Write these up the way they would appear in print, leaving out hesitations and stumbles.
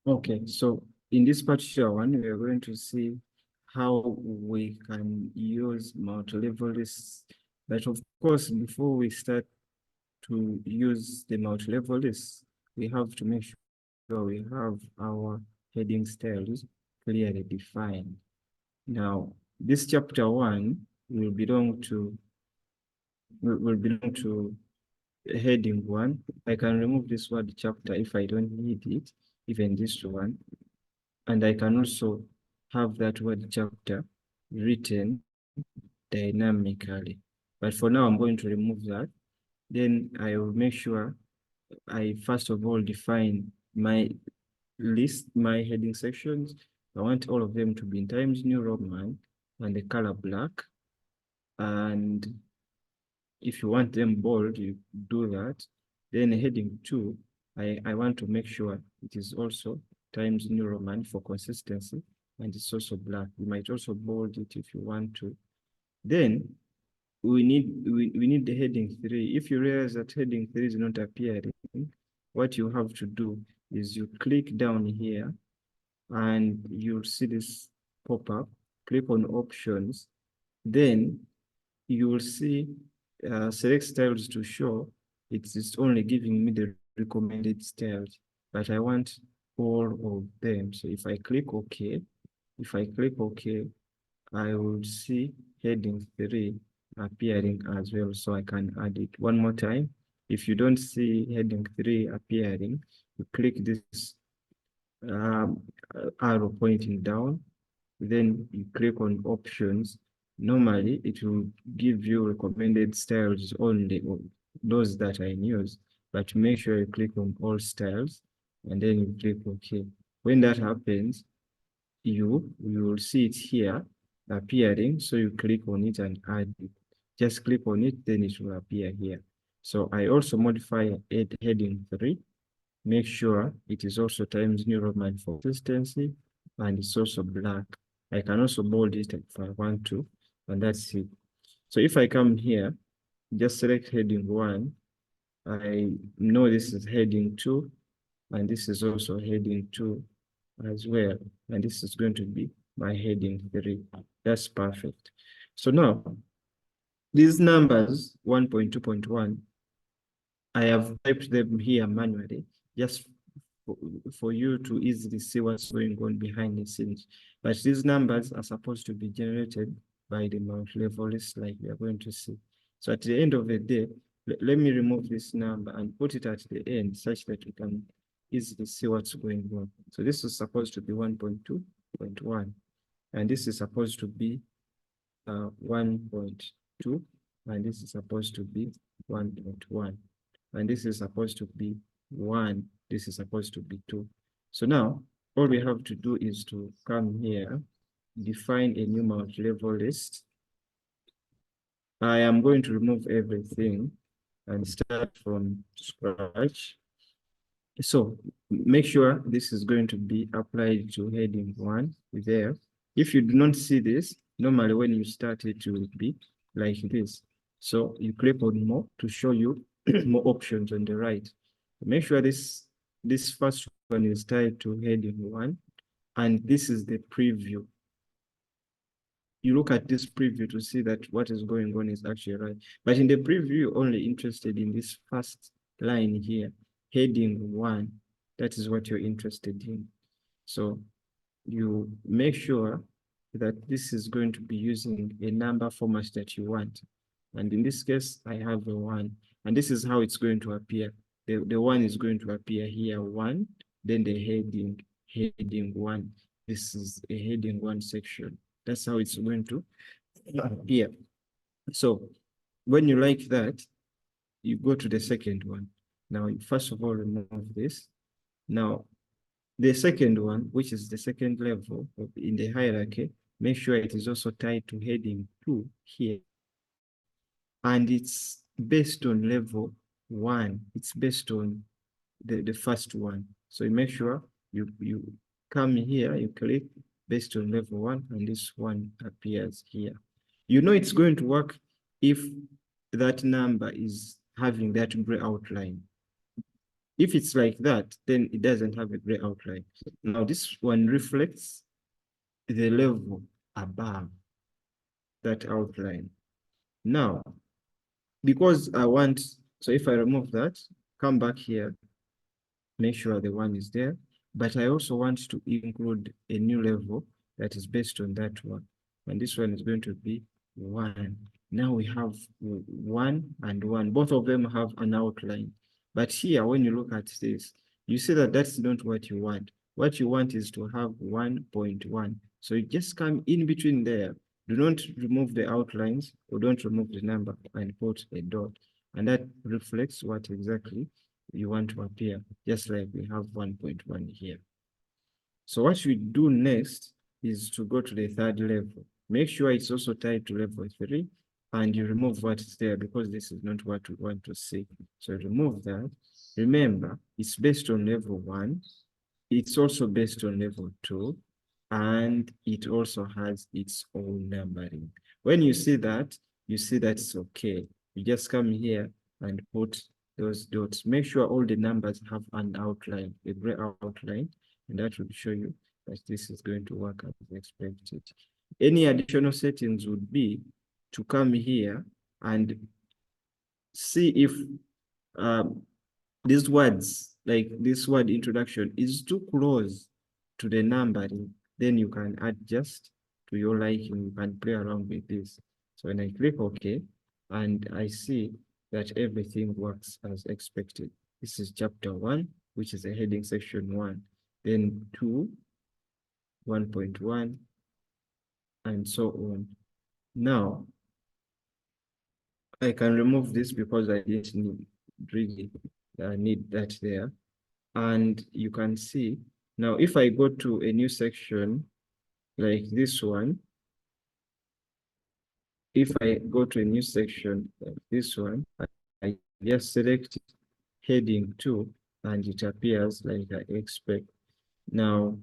Okay, so in this particular one, we are going to see how we can use multi-level lists. But of course, before we start to use the multi-level lists, we have to make sure we have our heading styles clearly defined. Now, this chapter 1 will belong to heading 1. I can remove this word chapter if I don't need it, even this one. And I can also have that word chapter written dynamically. But for now, I'm going to remove that. Then I will make sure I first of all define my list, my heading sections. I want all of them to be in Times New Roman and the color black. And if you want them bold, you do that. Then heading 2, I want to make sure it is also Times New Roman for consistency, and it's also black. You might also bold it if you want to. Then we need the heading 3. If you realize that heading 3 is not appearing, what you have to do is you click down here and you'll see this pop up. Click on options. Then you will see select styles to show. It's only giving me the recommended styles, but I want all of them. So if I click OK, I will see heading 3 appearing as well. So I can add it one more time. If you don't see heading 3 appearing, you click this arrow pointing down, then you click on options. Normally, it will give you recommended styles only, or those that are in use, but make sure you click on all styles and then you click OK. When that happens, you will see it here appearing. So you click on it and add it. Just click on it, then it will appear here. So I also modify heading 3. Make sure it is also Times New Roman for consistency, and it's also black. I can also bold it if I want to, and that's it. So if I come here, just select heading 1. I know this is heading 2, and this is also heading 2 as well. And this is going to be my heading 3. That's perfect. So now, these numbers, 1.2.1, I have typed them here manually, just for you to easily see what's going on behind the scenes. But these numbers are supposed to be generated by the multi-level list, like we are going to see. So at the end of the day, let me remove this number and put it at the end such that we can easily see what's going on. So this is supposed to be 1.2.1, and this is supposed to be 1.2, and this is supposed to be 1.1, and this is supposed to be 1, this is supposed to be 2. So now all we have to do is to come here, define a new multi-level list. I am going to remove everything and start from scratch. So make sure this is going to be applied to heading 1 there. If you do not see this, normally when you start it will be like this. So you click on more to show you more options on the right. Make sure this first one is tied to heading 1, and this is the preview. You look at this preview to see that what is going on is actually right. But in the preview, you're only interested in this first line here, heading 1. That is what you're interested in. So you make sure that this is going to be using a number format that you want. And in this case, I have a 1. And this is how it's going to appear. The 1 is going to appear here, 1, then the heading 1. This is a heading 1 section. That's how it's going to appear. So when you like that, you go to the second one. Now, first of all, remove this. Now, the second one, which is the second level in the hierarchy, make sure it is also tied to heading 2 here. And it's based on level 1. It's based on the first one. So you make sure you come here, you click based on level 1, and this one appears here. You know it's going to work if that number is having that gray outline. If it's like that, then it doesn't have a gray outline. Now this one reflects the level above that outline. Now, because I want, so if I remove that, come back here, make sure the one is there, but I also want to include a new level that is based on that one. And this one is going to be 1. Now we have 1 and 1. Both of them have an outline. But here, when you look at this, you see that that's not what you want. What you want is to have 1.1. So you just come in between there. Do not remove the outlines or don't remove the number and put a dot. And that reflects what exactly you want to appear, just like we have 1.1 here. So what we do next is to go to the third level. Make sure it's also tied to level 3, and you remove what is there because this is not what we want to see. So remove that. Remember, it's based on level 1. It's also based on level 2, and it also has its own numbering. When you see that it's okay. You just come here and put those dots. Make sure all the numbers have an outline, a gray outline, and that will show you that this is going to work as expected. Any additional settings would be to come here and see if these words, like this word introduction, is too close to the numbering, then you can adjust to your liking. You can play around with this. So when I click OK, and I see that everything works as expected. This is chapter 1, which is a heading section 1, then 2, 1.1, and so on. Now, I can remove this because I didn't really need that there. And you can see, now if I go to a new section like this one, if I go to a new section like this one, I just select heading 2 and it appears like I expect. Now,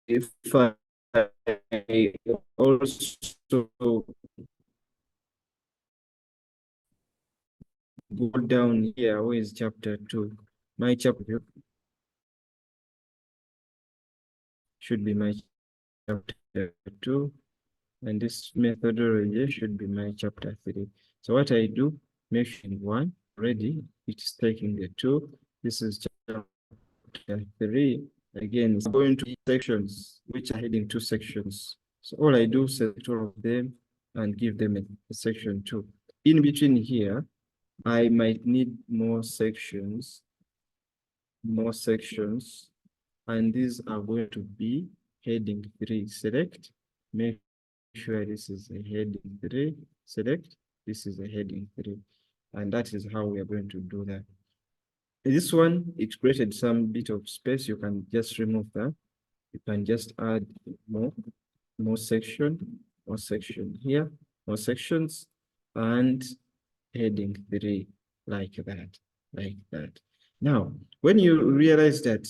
if I also go down here, where is chapter 2? My chapter should be my chapter 2. And this methodology should be my chapter 3. So what I do, make sure 1 ready, it's taking the 2. This is chapter 3. Again, it's going to be sections, which are heading 2 sections. So all I do, select all of them and give them a section 2. In between here, I might need more sections, and these are going to be heading 3. Select, make sure this is a heading 3, select, this is a heading 3, and that is how we are going to do that. This one, it created some bit of space. You can just remove that. You can just add more section here, more sections, and heading 3 like that. Now, when you realize that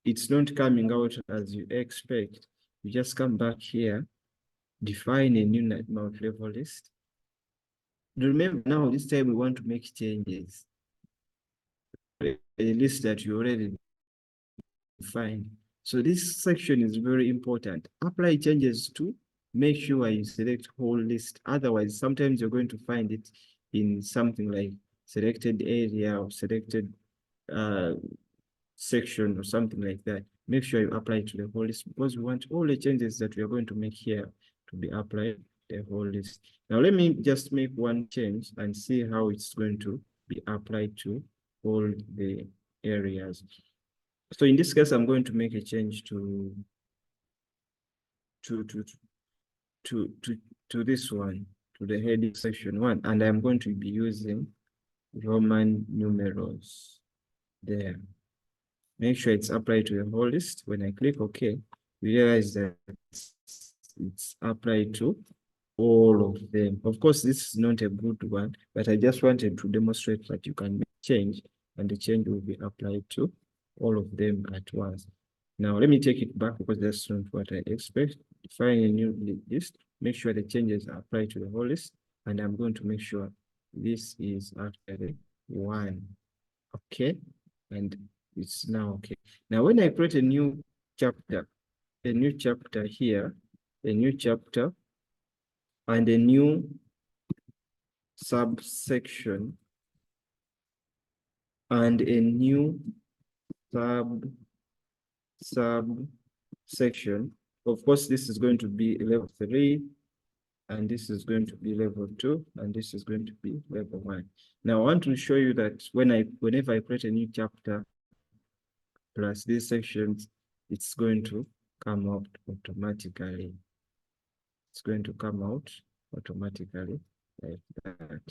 it's not coming out as you expect, you just come back here, define a new multi-level list. Remember now, this time we want to make changes. A list that you already defined. So this section is very important. Apply changes to make sure you select whole list. Otherwise, sometimes you're going to find it in something like selected area or selected section or something like that. Make sure you apply to the whole list because we want all the changes that we are going to make here to be applied to the whole list. Now, let me just make one change and see how it's going to be applied to all the areas. So in this case, I'm going to make a change to this one, to the heading section 1, and I'm going to be using Roman numerals there. Make sure it's applied to the whole list. When I click OK, you realize that it's applied to all of them. Of course, this is not a good one, but I just wanted to demonstrate that you can make change and the change will be applied to all of them at once. Now, let me take it back because that's not what I expect. Define a new list, make sure the changes are applied to the whole list, and I'm going to make sure this is actually 1. Okay, and it's now okay. Now, when I create a new chapter here, a new chapter, and a new subsection, and a new subsection. Of course, this is going to be level 3, and this is going to be level 2, and this is going to be level 1. Now, I want to show you that whenever I create a new chapter plus these sections, it's going to come out automatically. It's going to come out automatically like that.